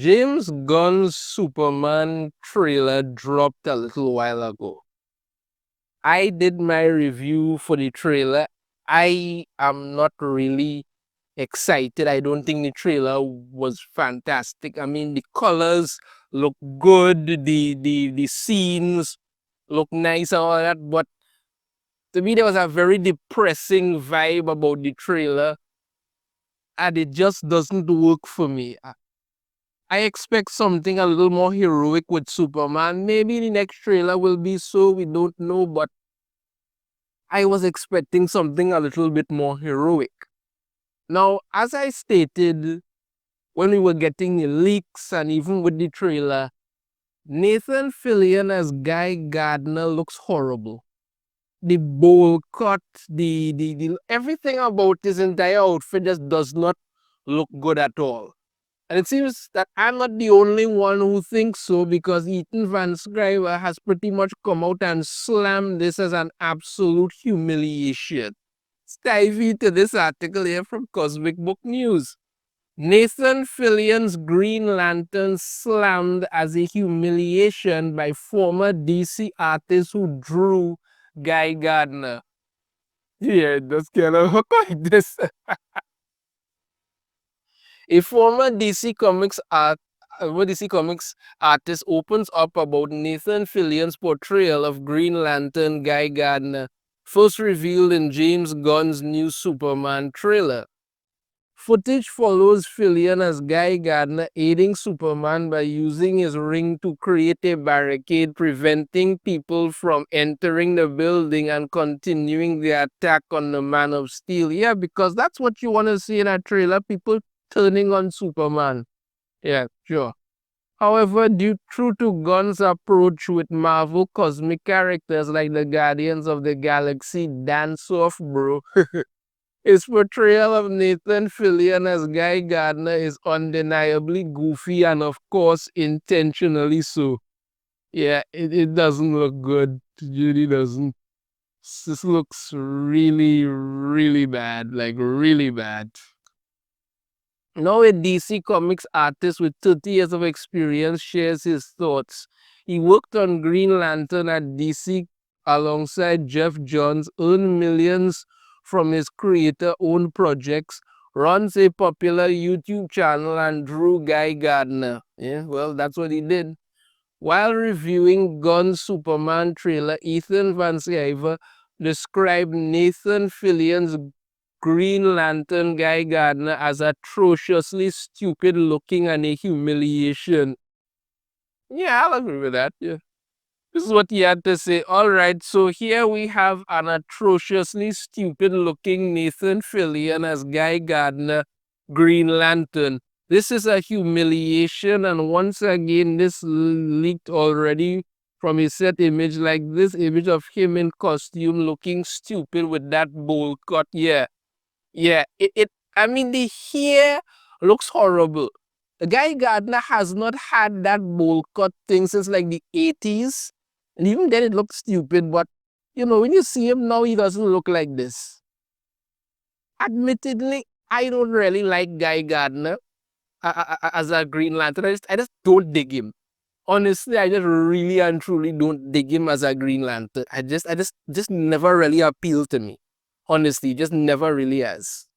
James Gunn's Superman trailer dropped a little while ago. I did my review for the trailer. I am not really excited. I don't think the trailer was fantastic. I mean, the colors look good, the scenes look nice and all that, but to me there was a very depressing vibe about the trailer, and it just doesn't work for me. I expect something a little more heroic with Superman. Maybe the next trailer will be so, we don't know, but I was expecting something a little bit more heroic. Now, as I stated, when we were getting the leaks and even with the trailer, Nathan Fillion as Guy Gardner looks horrible. The bowl cut, the everything about his entire outfit just does not look good at all. And it seems that I'm not the only one who thinks so, because Ethan Van Sciver has pretty much come out and slammed this as an absolute humiliation. Stevie to this article here from Cosmic Book News. Nathan Fillion's Green Lantern slammed as a humiliation by former DC artist who drew Guy Gardner. Yeah, that's kind of look like this. A former DC Comics artist opens up about Nathan Fillion's portrayal of Green Lantern Guy Gardner, first revealed in James Gunn's new Superman trailer. Footage follows Fillion as Guy Gardner aiding Superman by using his ring to create a barricade preventing people from entering the building and continuing the attack on the Man of Steel. Yeah, because that's what you want to see in a trailer, people turning on Superman. Yeah, sure. However, true to Gunn's approach with Marvel cosmic characters like the Guardians of the Galaxy, dance off, bro. His portrayal of Nathan Fillion as Guy Gardner is undeniably goofy and, of course, intentionally so. Yeah, it doesn't look good. It really doesn't. This looks really, really bad. Like, really bad. Now a DC Comics artist with 30 years of experience shares his thoughts. He worked on Green Lantern at DC alongside Jeff Johns, earned millions from his creator-owned projects, runs a popular YouTube channel, and drew Guy Gardner. Yeah, well, that's what he did. While reviewing Gunn's Superman trailer, Ethan Van Sciver described Nathan Fillion's Green Lantern Guy Gardner as atrociously stupid looking and a humiliation. Yeah, I'll agree with that. Yeah. This is what he had to say. All right, so here we have an atrociously stupid looking Nathan Fillion as Guy Gardner, Green Lantern. This is a humiliation, and once again, this leaked already from his set image, like this image of him in costume looking stupid with that bowl cut. Yeah, I mean, the hair looks horrible. The Guy Gardner has not had that bowl cut thing since like the 80s. And even then it looks stupid, but when you see him now, he doesn't look like this. Admittedly, I don't really like Guy Gardner as a Green Lantern. I just don't dig him. Honestly, I just really and truly don't dig him as a Green Lantern. I just never really appealed to me. Honestly, just never really has.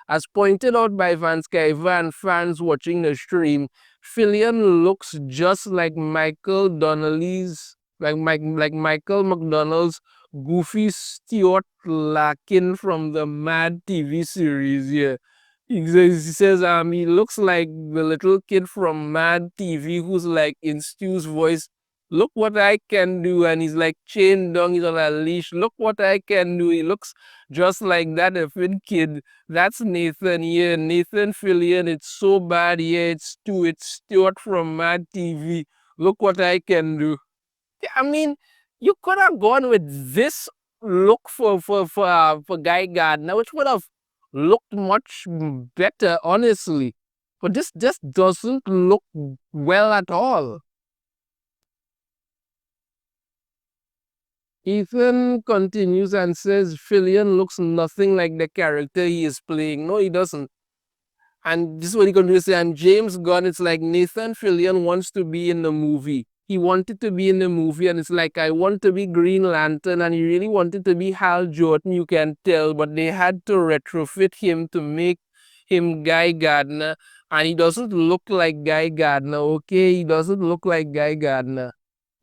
As pointed out by Van Sciver and fans watching the stream, Fillion looks just like Michael Donnelly's, like Michael McDonald's goofy Stuart Larkin from the Mad TV series. Yeah, he says he looks like the little kid from Mad TV who's like in Stu's voice. Look what I can do, and he's like chained down, he's on a leash. Look what I can do. He looks just like that effing kid. That's Nathan, yeah, Nathan Fillion. It's so bad, yeah, it's Stuart from Mad TV. Look what I can do. I mean, you could have gone with this look for Guy Gardner, which would have looked much better, honestly. But this just doesn't look well at all. Ethan continues and says Fillion looks nothing like the character he is playing. No, he doesn't. And this is what he going to say. And James Gunn, it's like Nathan Fillion wants to be in the movie. He wanted to be in the movie, and it's like, I want to be Green Lantern, and he really wanted to be Hal Jordan, you can tell, but they had to retrofit him to make him Guy Gardner, and he doesn't look like Guy Gardner, okay? He doesn't look like Guy Gardner.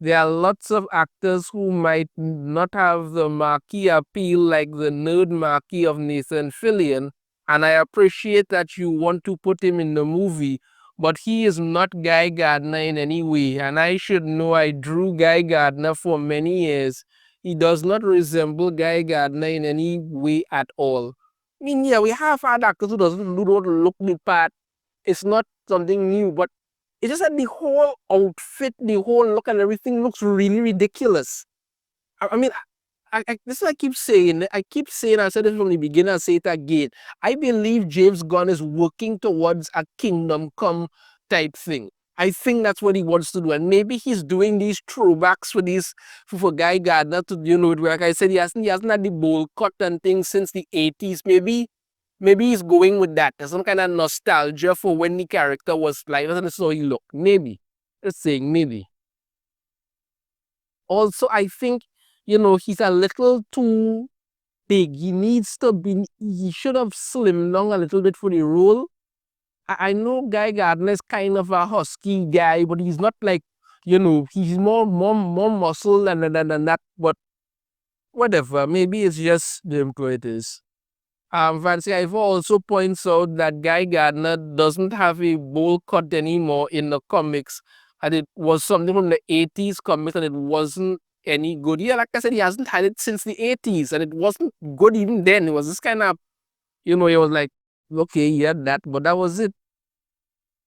There are lots of actors who might not have the marquee appeal like the nerd marquee of Nathan Fillion, and I appreciate that you want to put him in the movie, but he is not Guy Gardner in any way, and I should know. I drew Guy Gardner for many years. He does not resemble Guy Gardner in any way at all. I mean, yeah, we have had actors who don't look the part. It's not something new, but it's just that the whole outfit, the whole look and everything looks really ridiculous. I mean, this is what I keep saying. I keep saying, I said this from the beginning, I say it again. I believe James Gunn is working towards a kingdom come type thing. I think that's what he wants to do. And maybe he's doing these throwbacks for for Guy Gardner to, like I said, he hasn't had the bowl cut and things since the 80s. Maybe he's going with that. There's some kind of nostalgia for when the character was live and so he looked. Maybe. Just saying, maybe. Also, I think, he's a little too big. He should have slimmed down a little bit for the role. I know Guy Gardner is kind of a husky guy, but he's not like, he's more muscle than that. But whatever, maybe it's just the employee it is. Van Sciver also points out that Guy Gardner doesn't have a bowl cut anymore in the comics, and it was something from the 80s comics, and it wasn't any good. Yeah, like I said, he hasn't had it since the 80s, and it wasn't good even then. It was this kind of, it was like, okay, yeah, that, but that was it.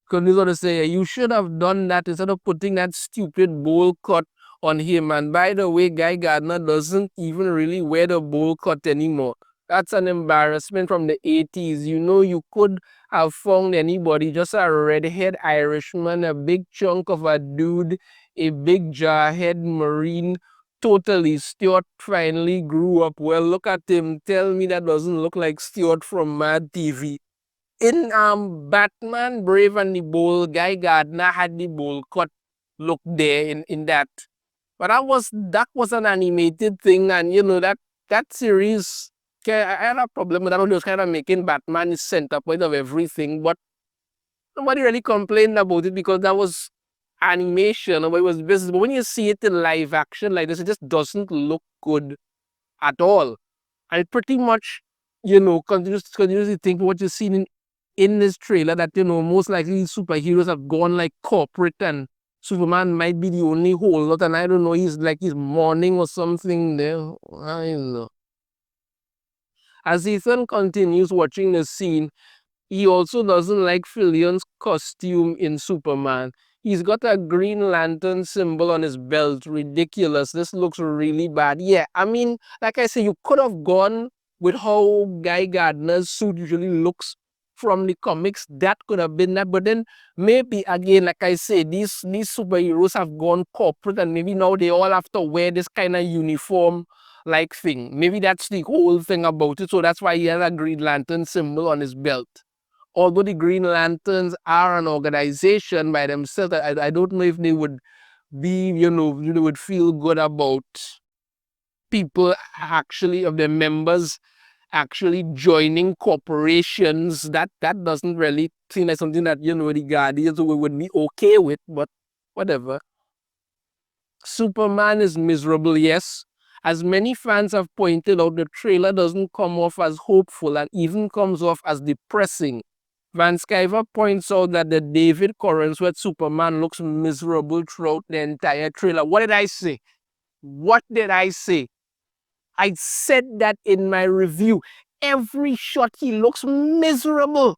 Because he's going to say, you should have done that instead of putting that stupid bowl cut on him. And by the way, Guy Gardner doesn't even really wear the bowl cut anymore. That's an embarrassment from the 80s. You could have found anybody, just a redhead Irishman, a big chunk of a dude, a big jarhead Marine. Totally, Stuart finally grew up. Well, look at him. Tell me that doesn't look like Stuart from Mad TV. In Batman Brave and the Bold, Guy Gardner had the bowl cut look there in that. But that was an animated thing, and that series, okay, I had a problem with that. It was kind of making Batman the center point of everything, but nobody really complained about it because that was animation, or it was business. But when you see it in live action like this, it just doesn't look good at all. And it pretty much, continuously think what you've seen in this trailer, that, most likely superheroes have gone like corporate, and Superman might be the only holdout, and I don't know, he's mourning or something there. I don't know. As Ethan continues watching the scene, he also doesn't like Fillion's costume in Superman. He's got a Green Lantern symbol on his belt. Ridiculous. This looks really bad. Yeah, I mean, like I say, you could have gone with how Guy Gardner's suit usually looks from the comics. That could have been that. But then maybe, again, like I say, these superheroes have gone corporate, and maybe now they all have to wear this kind of uniform like thing. Maybe that's the whole thing about it. So that's why he has a Green Lantern symbol on his belt. Although the Green Lanterns are an organization by themselves, I don't know if they would be, they would feel good about people actually, of their members actually joining corporations. That doesn't really seem like something that, the Guardians would be okay with, but whatever. Superman is miserable, yes. As many fans have pointed out, the trailer doesn't come off as hopeful and even comes off as depressing. Van Sciver points out that the David Corenswet Superman looks miserable throughout the entire trailer. What did I say? What did I say? I said that in my review. Every shot he looks miserable.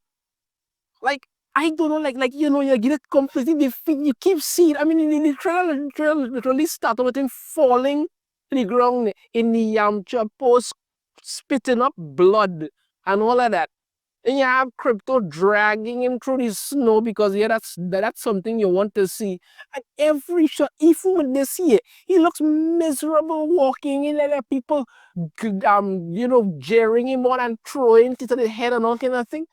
Like, I don't know, you get it completely defeat. You keep seeing, I mean, in the trailer literally started with him falling to the ground in the Yamcha post, spitting up blood and all of that. And you have Crypto dragging him through the snow because, yeah, that's something you want to see. And every shot, even with this here, he looks miserable walking in, and people, jeering him on and throwing to the head and all kind of thing.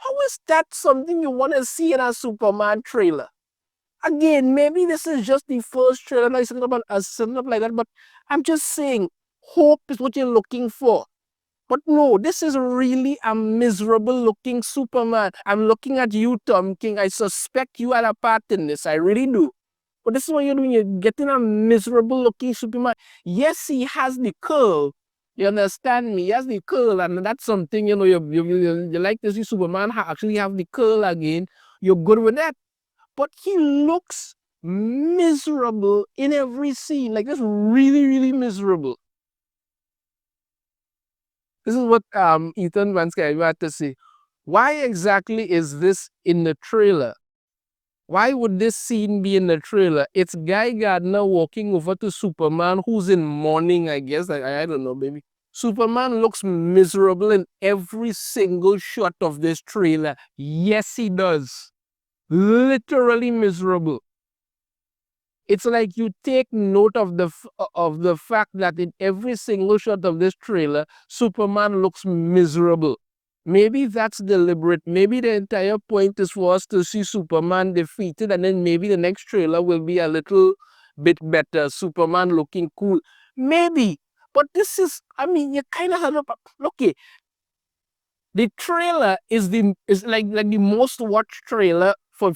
How is that something you want to see in a Superman trailer? Again, maybe this is just the first trailer, like something about us, something up like that, but I'm just saying, hope is what you're looking for. But no, this is really a miserable looking Superman. I'm looking at you, Tom King. I suspect you had a part in this. I really do. But this is what you're doing. You're getting a miserable looking Superman. Yes, he has the curl. You understand me? He has the curl, and that's something, you like to see Superman actually have the curl again. You're good with that. But he looks miserable in every scene. Like, this really, really miserable. This is what Ethan Van Sciver had to say. Why exactly is this in the trailer? Why would this scene be in the trailer? It's Guy Gardner walking over to Superman, who's in mourning, I guess. I don't know, maybe. Superman looks miserable in every single shot of this trailer. Yes, he does. Literally miserable. It's like you take note of the fact that in every single shot of this trailer, Superman looks miserable. Maybe that's deliberate. Maybe the entire point is for us to see Superman defeated, and then maybe the next trailer will be a little bit better. Superman looking cool. Maybe. But this is, I mean, you kind of have a, okay, the trailer is like the most watched trailer for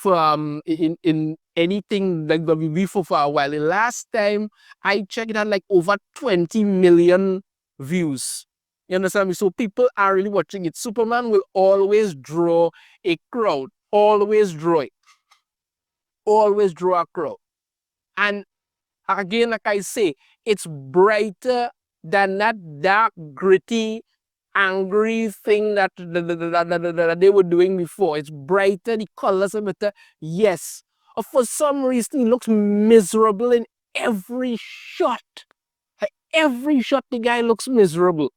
in anything like the review for a while. The last time I checked, it had like over 20 million views. You understand me? So people are really watching it. Superman will always draw a crowd. Always draw it. Always draw a crowd. And again, like I say, it's brighter than that dark, gritty, angry thing that they were doing before. It's brighter, the colors are better. Yes. For some reason, it looks miserable in every shot. Every shot, the guy looks miserable.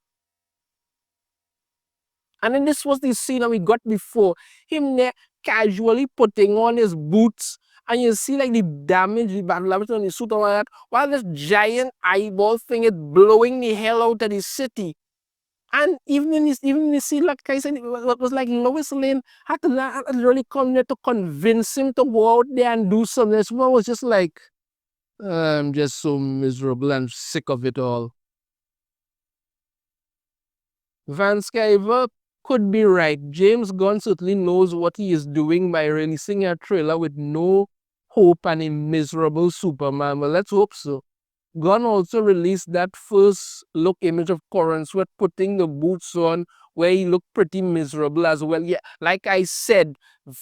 And then this was the scene that we got before. Him there casually putting on his boots. And you see like the damage, the battle on the suit and all that. While this giant eyeball thing is blowing the hell out of the city. And even in this scene, like I said, it was like Lois Lane had to really come there to convince him to go out there and do something. This one was just like, I'm just so miserable and sick of it all. Van Sciver could be right. James Gunn certainly knows what he is doing by releasing a trailer with no hope and a miserable Superman. Well, let's hope so. Gunn also released that first look image of Corin Sweat putting the boots on, where he looked pretty miserable as well. Yeah, like I said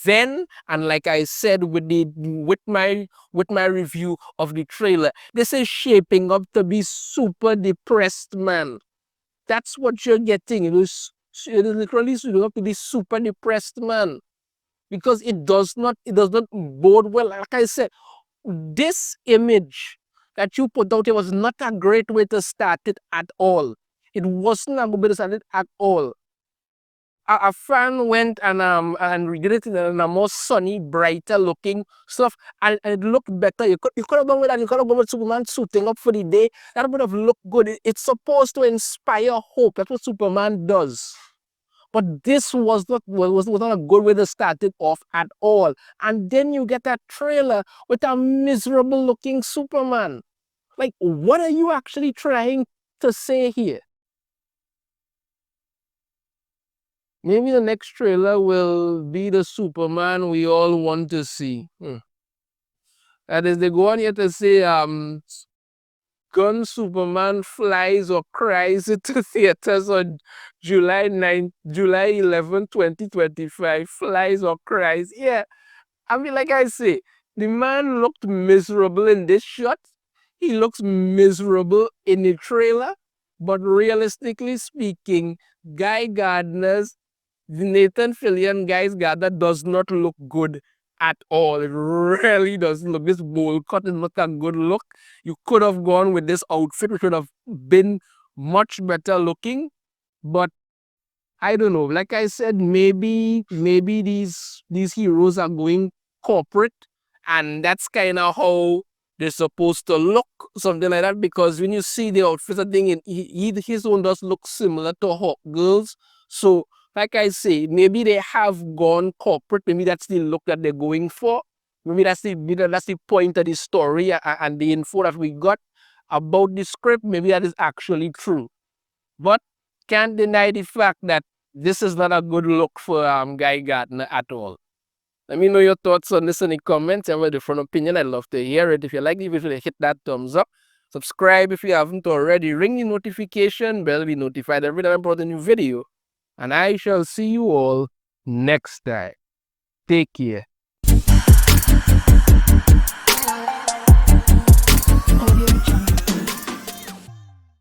then, and like I said with my review of the trailer, this is shaping up to be super depressed, man. That's what you're getting. It is literally shaping up to be super depressed, man. Because it does not bode well. Like I said, this image that you put out here was not a great way to start it at all. It wasn't a good way to start it at all. A fan went and redid it in a more sunny, brighter looking stuff, and it looked better. You could have gone with that. You could have gone with Superman suiting up for the day. That would have looked good. It's supposed to inspire hope. That's what Superman does. But this was not a good way to start it off at all. And then you get that trailer with a miserable looking Superman. Like, what are you actually trying to say here? Maybe the next trailer will be the Superman we all want to see. That is, they go on here to say, Gunn Superman flies or cries into theaters on July 11, 2025. Flies or cries. Yeah. I mean, like I say, the man looked miserable in this shot. He looks miserable in the trailer. But realistically speaking, Guy Gardner's Nathan Fillion, Guy Gardner does not look good at all. It really doesn't look. This bowl cut is not a good look. You could have gone with this outfit, which would have been much better looking. But I don't know. Like I said, maybe these heroes are going corporate, and that's kind of how they're supposed to look, something like that. Because when you see the outfits, I think his own does look similar to Hawk Girls. So like I say, maybe they have gone corporate. Maybe that's the look that they're going for. Maybe that's the point of the story and the info that we got about the script. Maybe that is actually true. But can't deny the fact that this is not a good look for Guy Gardner at all. Let me know your thoughts on this in the comments. I have a different opinion. I'd love to hear it. If you like the video, hit that thumbs up. Subscribe if you haven't already. Ring the notification bell. Be notified every time I upload a new video. And I shall see you all next time. Take care.